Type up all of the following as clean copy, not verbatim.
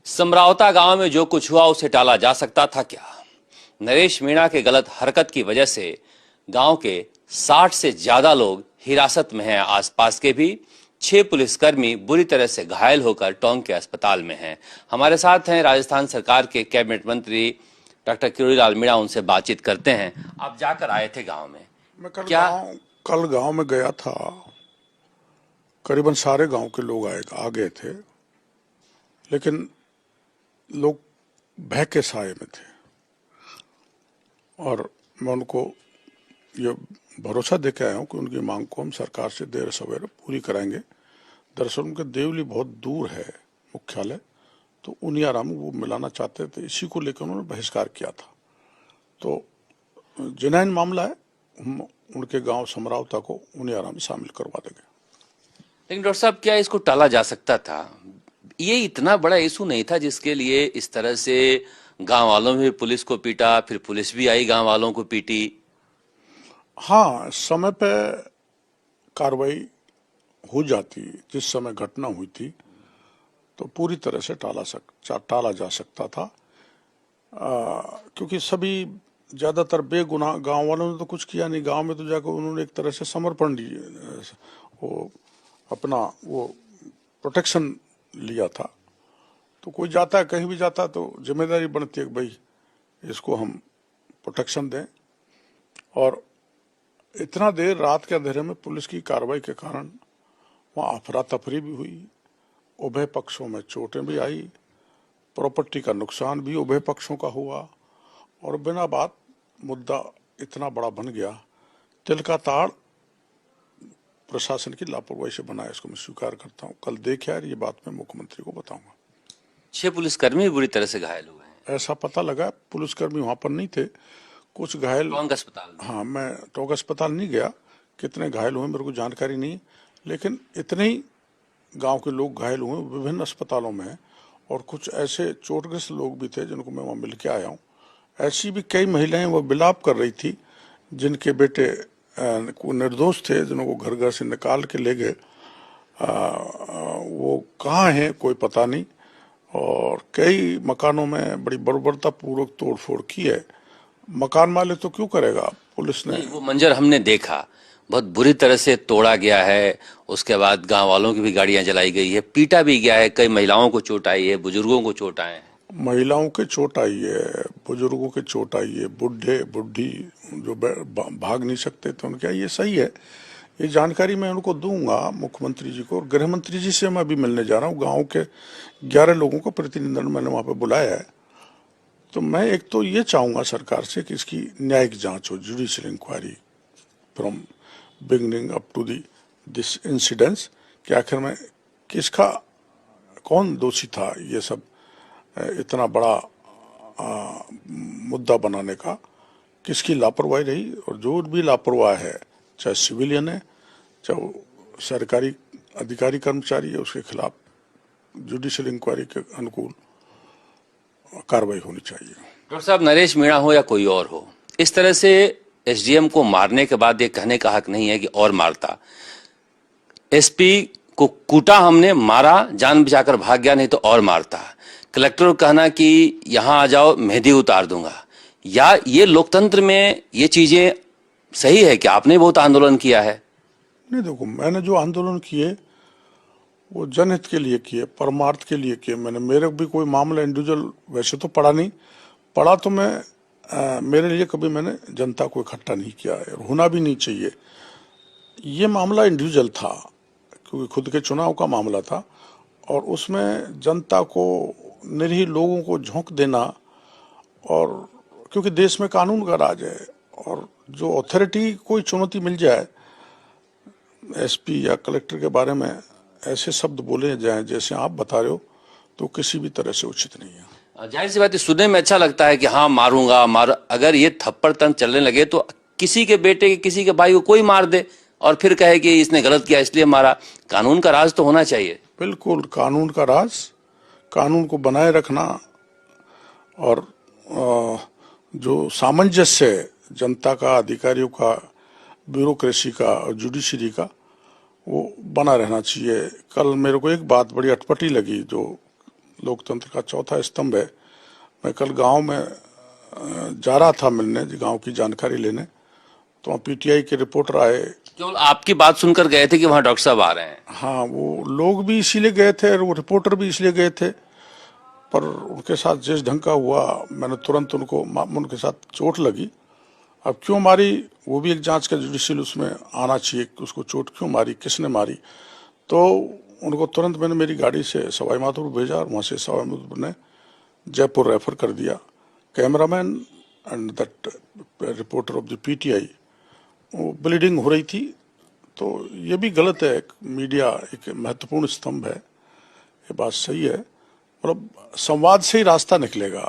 समरावता गांव में जो कुछ हुआ उसे टाला जा सकता था क्या? नरेश मीणा के गलत हरकत की वजह से गांव के 60 से ज्यादा लोग हिरासत में हैं। आसपास के भी 6 पुलिसकर्मी बुरी तरह से घायल होकर टोंक के अस्पताल में हैं। हमारे साथ हैं राजस्थान सरकार के कैबिनेट मंत्री डॉक्टर किरोड़ीलाल मीणा। उनसे बातचीत करते हैं। आप जाकर आए थे गांव में, मैं क्या कल गांव में गया था। करीबन सारे गांव के लोग आ गए थे, लेकिन लोग भय के साए में थे और मैं उनको ये भरोसा देके आया हूँ कि उनकी मांग को हम सरकार से देर सवेरे पूरी कराएंगे। दरअसल उनके देवली बहुत दूर है मुख्यालय, तो उनियाराम वो मिलाना चाहते थे, इसी को लेकर उन्होंने बहिष्कार किया था। तो जिनाइन मामला है, हम उनके गांव समरावता को उनियाराम में शामिल करवा देंगे। लेकिन डॉक्टर साहब, क्या इसको टाला जा सकता था? ये इतना बड़ा इशू नहीं था जिसके लिए इस तरह से गांव वालों ने पुलिस को पीटा, फिर पुलिस भी आई गांव वालों को पीटी। हाँ, समय पे कार्रवाई हो जाती जिस समय घटना हुई थी तो पूरी तरह से टाला जा सकता था, क्योंकि सभी ज्यादातर बेगुनाह गांव वालों ने तो कुछ किया नहीं। गांव में तो जाकर उन्होंने एक तरह से समर्पण वो अपना वो प्रोटेक्शन लिया था। तो कोई जाता है, कहीं भी जाता है तो जिम्मेदारी बनती है कि भाई इसको हम प्रोटेक्शन दें। और इतना देर रात के अंधेरे में पुलिस की कार्रवाई के कारण वहाँ अफरा तफरी भी हुई, उभय पक्षों में चोटें भी आई, प्रॉपर्टी का नुकसान भी उभय पक्षों का हुआ और बिना बात मुद्दा इतना बड़ा बन गया। तिल का ताड़ प्रशासन की लापरवाही से बना है, इसको मैं स्वीकार करता हूँ। कल देख यार, ये बात मैं मुख्यमंत्री को बताऊंगा। 6 पुलिसकर्मी बुरी तरह से घायल हुए हैं। ऐसा पता लगा, पुलिसकर्मी वहां पर नहीं थे, कुछ घायल टोंक अस्पताल में। हाँ, मैं टोंक अस्पताल नहीं गया, कितने घायल हुए मेरे को जानकारी नहीं, लेकिन इतने ही गांव के लोग घायल हुए विभिन्न अस्पतालों में। और कुछ ऐसे चोटग्रस्त लोग भी थे जिनको मैं वहां मिल के आया हूँ। ऐसी भी कई महिलाएं वो विलाप कर रही थी जिनके बेटे निर्दोष थे, जिनको घर घर से निकाल के ले गए। वो कहाँ हैं कोई पता नहीं। और कई मकानों में बड़ी बर्बरता पूर्वक तोड़फोड़ की है। मकान मालिक तो क्यों करेगा, पुलिस ने वो मंजर हमने देखा, बहुत बुरी तरह से तोड़ा गया है। उसके बाद गांव वालों की भी गाड़ियां जलाई गई है, पीटा भी गया है, कई महिलाओं को चोट आई है, बुजुर्गों को चोट आए हैं। महिलाओं के चोट आई है, बुजुर्गों के चोट आई है, बुढ़े बुढ़ी जो भाग नहीं सकते थे उनके। ये सही है, ये जानकारी मैं उनको दूंगा मुख्यमंत्री जी को। और गृह मंत्री जी से मैं अभी मिलने जा रहा हूँ। गांव के 11 लोगों को प्रतिनिधिमंडल मैंने वहां पे बुलाया है। तो मैं एक तो ये चाहूंगा सरकार से कि इसकी न्यायिक जांच हो, judicial inquiry from beginning up to this incidence, कि आखिर में किसका कौन दोषी था ये सब इतना बड़ा मुद्दा बनाने का, किसकी लापरवाही रही। और जो भी लापरवाह है, चाहे सिविलियन है चाहे वो सरकारी अधिकारी कर्मचारी है, उसके खिलाफ जुडिशियल इंक्वायरी के अनुकूल कार्रवाई होनी चाहिए। डॉक्टर साहब, नरेश मीणा हो या कोई और हो, इस तरह से एसडीएम को मारने के बाद ये कहने का हक नहीं है कि और मारता। एसपी को कूटा हमने, मारा, जान बचाकर भाग गया, नहीं तो और मारता। कलेक्टर को कहना कि यहां आ जाओ, मेहंदी उतार दूंगा। या ये लोकतंत्र में ये चीजें सही है कि आपने बहुत आंदोलन किया है? नहीं, देखो, मैंने जो आंदोलन किए वो जनहित के लिए किए, परमार्थ के लिए किए। मैंने मेरे भी कोई मामला इंडिविजुअल वैसे तो पढ़ा नहीं, पढ़ा तो मैं मेरे लिए कभी मैंने जनता को इकट्ठा नहीं किया है और होना भी नहीं चाहिए। ये मामला इंडिविजुअल था क्योंकि खुद के चुनाव का मामला था और उसमें जनता को, निरीह लोगों को झोंक देना, और क्योंकि देश में कानून का राज है और जो अथॉरिटी कोई चुनौती मिल जाए, एसपी या कलेक्टर के बारे में ऐसे शब्द बोले जाएं जैसे आप बता रहे हो, तो किसी भी तरह से उचित नहीं है। जाहिर सी बात है, सुनने में अच्छा लगता है कि हाँ मारूंगा मार, अगर ये थप्पड़ तंत्र चलने लगे तो किसी के बेटे के, किसी के भाई को कोई मार दे और फिर कहे कि इसने गलत किया इसलिए मारा। कानून का राज तो होना चाहिए। बिल्कुल, कानून का राज, कानून को बनाए रखना और जो सामंजस्य है जनता का, अधिकारियों का, ब्यूरोक्रेसी का और जुडिशरी का, वो बना रहना चाहिए। कल मेरे को एक बात बड़ी अटपटी लगी जो लोकतंत्र का चौथा स्तंभ है। मैं कल गांव में जा रहा था मिलने, गांव की जानकारी लेने, तो वहाँ पीटीआई के रिपोर्टर आए। केवल आपकी बात सुनकर गए थे कि वहां डॉक्टर साहब आ रहे हैं? हाँ, वो लोग भी इसीलिए गए थे और वो रिपोर्टर भी इसलिए गए थे, पर उनके साथ जिस ढंग का हुआ, मैंने तुरंत उनके साथ चोट लगी। अब क्यों मारी वो भी एक जांच का जुडिशियल उसमें आना चाहिए कि उसको चोट क्यों मारी, किसने मारी। तो उनको तुरंत मैंने मेरी गाड़ी से सवाई माधोपुर भेजा और वहाँ से सवाई माधोपुर ने जयपुर रेफर कर दिया। Cameraman and that reporter of the PTI, वो ब्लीडिंग हो रही थी। तो ये भी गलत है, मीडिया एक महत्वपूर्ण स्तंभ है, ये बात सही है, मतलब संवाद से ही रास्ता निकलेगा।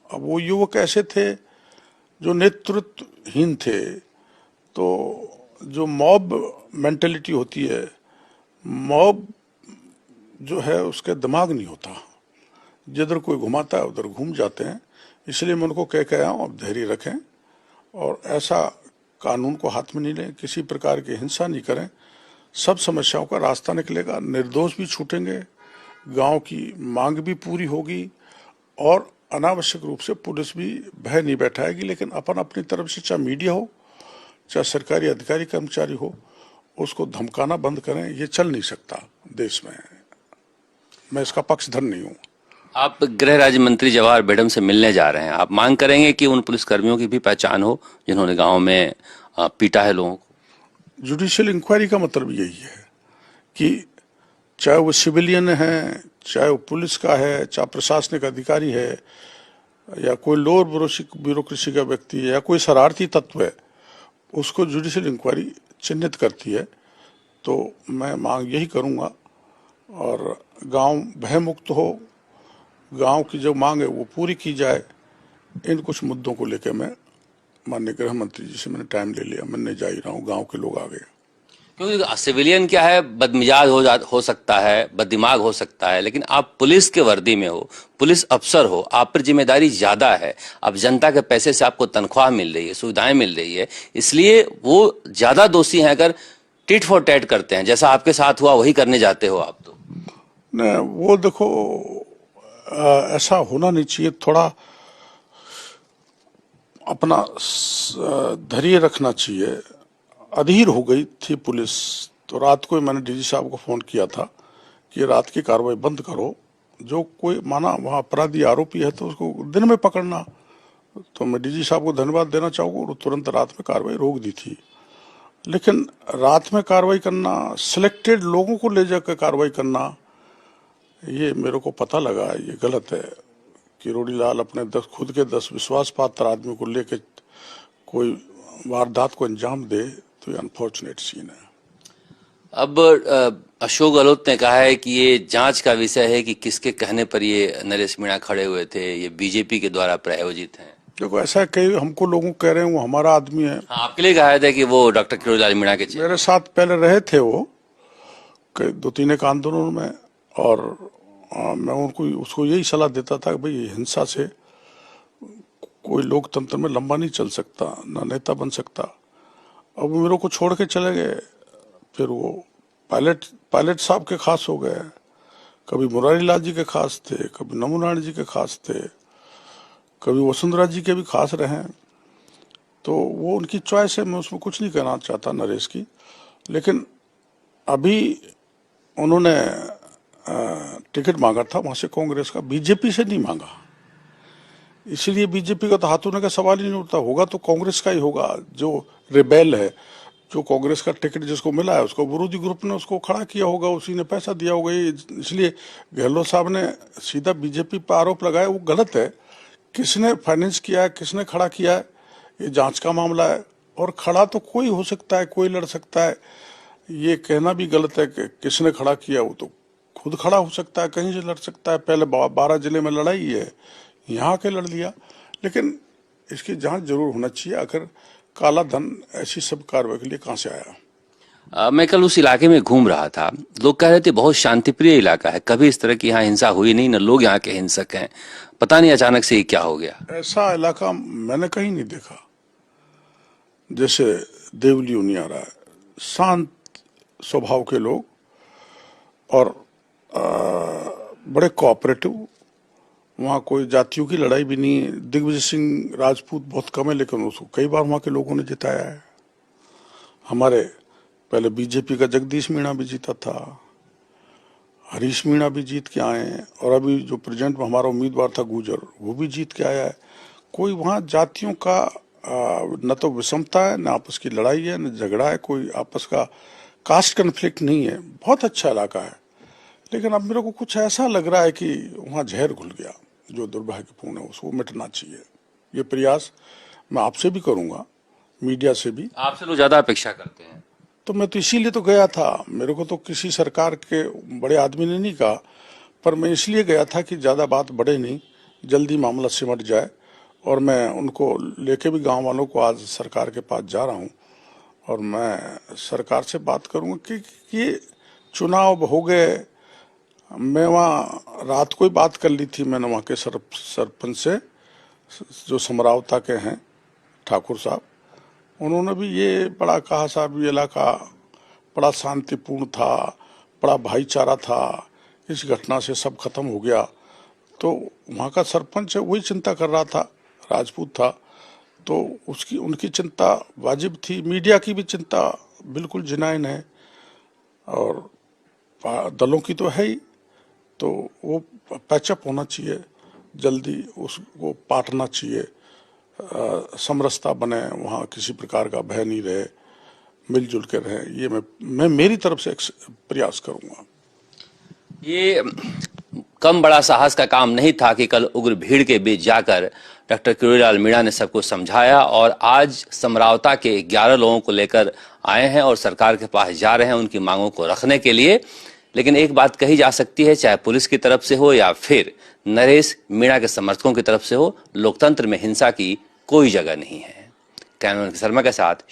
अब वो युवक ऐसे थे जो नेतृत्वहीन थे, तो जो मॉब मेंटेलिटी होती है, मॉब जो है उसके दिमाग नहीं होता, जिधर कोई घुमाता है उधर घूम जाते हैं। इसलिए मैं उनको कह के आया हूँ, अब धैर्य रखें और ऐसा कानून को हाथ में नहीं लें, किसी प्रकार की हिंसा नहीं करें, सब समस्याओं का रास्ता निकलेगा, निर्दोष भी छूटेंगे, गांव की मांग भी पूरी होगी और अनावश्यक रूप से पुलिस भी भय नहीं बैठाएगी। लेकिन अपन अपनी तरफ से, चाहे मीडिया हो चाहे सरकारी अधिकारी कर्मचारी हो, उसको धमकाना बंद करें। ये चल नहीं सकता देश में, मैं इसका पक्षधर नहीं हूँ। आप गृह राज्य मंत्री जवाहर बेगम से मिलने जा रहे हैं, आप मांग करेंगे कि उन पुलिसकर्मियों की भी पहचान हो जिन्होंने गांव में पीटा है लोगों को? जुडिशियल इंक्वायरी का मतलब यही है कि चाहे वो सिविलियन है, चाहे वो पुलिस का है, चाहे प्रशासनिक अधिकारी है, या कोई लोअर ब्यूरोक्रेसी का व्यक्ति है, या कोई शरारती तत्व है, उसको जुडिशियल इंक्वायरी चिन्हित करती है। तो मैं मांग यही करूंगा और गांव भय मुक्त हो, गांव की जो मांग है वो पूरी की जाए। इन कुछ मुद्दों को लेकर मैं माननीय गृह मंत्री जी से मैंने टाइम ले लिया, मिलने जा ही रहा हूँ, गांव के लोग आ गए। क्योंकि सिविलियन क्या है, बदमिजाज हो सकता है, बददिमाग हो सकता है, लेकिन आप पुलिस के वर्दी में हो, पुलिस अफसर हो, आप पर जिम्मेदारी ज्यादा है। अब जनता के पैसे से आपको तनख्वाह मिल रही है, सुविधाएं मिल रही है, इसलिए वो ज्यादा दोषी हैं अगर टिट फॉर टैट करते हैं, जैसा आपके साथ हुआ वही करने जाते हो आप। तो न वो देखो, ऐसा होना नहीं चाहिए। थोड़ा अपना धैर्य रखना चाहिए। अधीर हो गई थी पुलिस, तो रात को ही मैंने डीजी साहब को फोन किया था कि रात की कार्रवाई बंद करो, जो कोई माना वहाँ अपराधी आरोपी है तो उसको दिन में पकड़ना। तो मैं डीजी साहब को धन्यवाद देना चाहूँगा, तुरंत रात में कार्रवाई रोक दी थी। लेकिन रात में कार्रवाई करना, सिलेक्टेड लोगों को ले जाकर कार्रवाई करना, ये मेरे को पता लगा ये गलत है। किरोड़ी लाल अपने खुद के 10 विश्वास पात्र आदमी को लेकर कोई वारदात को अंजाम दे, तो ये अनफॉर्चुनेट सीन है। अब अशोक गहलोत ने कहा है कि ये जांच का विषय है कि किसके कहने पर ये नरेश मीणा खड़े हुए थे, ये बीजेपी के द्वारा प्रायोजित हैं। देखो, ऐसा कई हमको लोगों कह रहे हैं वो हमारा आदमी है। हाँ, आपके लिए कहा था कि वो डॉक्टर किरोड़ी लाल मीणा के मेरे साथ पहले रहे थे वो 2-3 एक आंदोलन में, और मैं उसको यही सलाह देता था कि भाई हिंसा से कोई लोकतंत्र में लंबा नहीं चल सकता, ना नेता बन सकता। अब वो मेरे को छोड़ के चले गए, फिर वो पायलट साहब के खास हो गए, कभी मुरारी लाल जी के खास थे, कभी नमो नारायण जी के खास थे, कभी वसुंधरा जी के भी खास रहे। तो वो उनकी चॉइस है, मैं उसमें कुछ नहीं कहना चाहता नरेश की। लेकिन अभी उन्होंने टिकट मांगा था वहां से कांग्रेस का, बीजेपी से नहीं मांगा, इसलिए बीजेपी का तो हाथ होने का सवाल ही नहीं उठता। होगा तो कांग्रेस का ही होगा, जो रिबेल है, जो कांग्रेस का टिकट जिसको मिला है उसको विरोधी ग्रुप ने उसको खड़ा किया होगा, उसी ने पैसा दिया होगा। इसलिए गहलोत साहब ने सीधा बीजेपी पर आरोप लगाया, वो गलत है। किसने फाइनेंस किया है, किसने खड़ा किया है, ये जांच का मामला है। और खड़ा तो कोई हो सकता है, कोई लड़ सकता है, ये कहना भी गलत है कि किसने खड़ा किया। वो तो खुद खड़ा हो सकता है, कहीं से लड़ सकता है। पहले 12 जिले में लड़ाई है, यहाँ के लड़ लिया। लेकिन इसकी जांच जरूर होना चाहिए, आखिर काला धन ऐसी सब कार्रवाई के लिए कहाँ से आया। मैं कल उस इलाके में घूम रहा था, लोग कह रहे थे बहुत शांतिप्रिय इलाका है, कभी इस तरह की यहाँ हिंसा हुई नहीं, न लोग यहाँ के हिंसक हैं, पता नहीं अचानक से ये क्या हो गया। ऐसा इलाका मैंने कहीं नहीं देखा, जैसे देवली नहीं आ रहा है। शांत स्वभाव के लोग और बड़े कोऑपरेटिव, वहाँ कोई जातियों की लड़ाई भी नहीं है। दिग्विजय सिंह राजपूत बहुत कम है, लेकिन उसको कई बार वहाँ के लोगों ने जिताया है। हमारे पहले बीजेपी का जगदीश मीणा भी जीता था, हरीश मीणा भी जीत के आए हैं, और अभी जो प्रेजेंट में हमारा उम्मीदवार था गुजर, वो भी जीत के आया है। कोई वहाँ जातियों का न तो विषमता है, न आपस की लड़ाई है, न झगड़ा है, कोई आपस का कास्ट कन्फ्लिक्ट नहीं है। बहुत अच्छा इलाका है। लेकिन अब मेरे को कुछ ऐसा लग रहा है कि वहाँ जहर घुल गया, जो दुर्भाग्यपूर्ण है। उसको मिटना चाहिए। ये प्रयास मैं आपसे भी करूंगा, मीडिया से भी। आपसे लोग ज्यादा अपेक्षा करते हैं। तो मैं तो इसीलिए तो गया था। मेरे को तो किसी सरकार के बड़े आदमी ने नहीं कहा, पर मैं इसलिए गया था कि ज़्यादा बात बढ़े नहीं, जल्दी मामला सिमट जाए। और मैं उनको लेके भी गांव वालों को आज सरकार के पास जा रहा हूं, और मैं सरकार से बात करूंगा कि ये चुनाव हो गए। मैं वहाँ रात को ही बात कर ली थी मैंने वहाँ के सरपंच से, जो समरावता के हैं, ठाकुर साहब। उन्होंने भी ये बड़ा कहा, साहब ये इलाका बड़ा शांतिपूर्ण था, बड़ा भाईचारा था, इस घटना से सब खत्म हो गया। तो वहाँ का सरपंच है, वही चिंता कर रहा था, राजपूत था, तो उसकी उनकी चिंता वाजिब थी। मीडिया की भी चिंता बिल्कुल जिनाइन है, और दलों की तो है ही। तो वो पैचअप होना चाहिए, जल्दी उसको पाटना चाहिए, समरसता बने, वहाँ किसी प्रकार का भय नहीं रहे, मिलजुल के रहे। ये मैं मेरी तरफ से प्रयास करूंगा। ये कम बड़ा साहस का काम नहीं था कि कल उग्र भीड़ के बीच जाकर डॉक्टर किरोड़ीलाल मीणा ने सबको समझाया, और आज समरावता के 11 लोगों को लेकर आए हैं और सरकार के पास जा रहे हैं उनकी मांगों को रखने के लिए। लेकिन एक बात कही जा सकती है, चाहे पुलिस की तरफ से हो या फिर नरेश मीणा के समर्थकों की तरफ से हो, लोकतंत्र में हिंसा की कोई जगह नहीं है। कैमरामैन शर्मा के साथ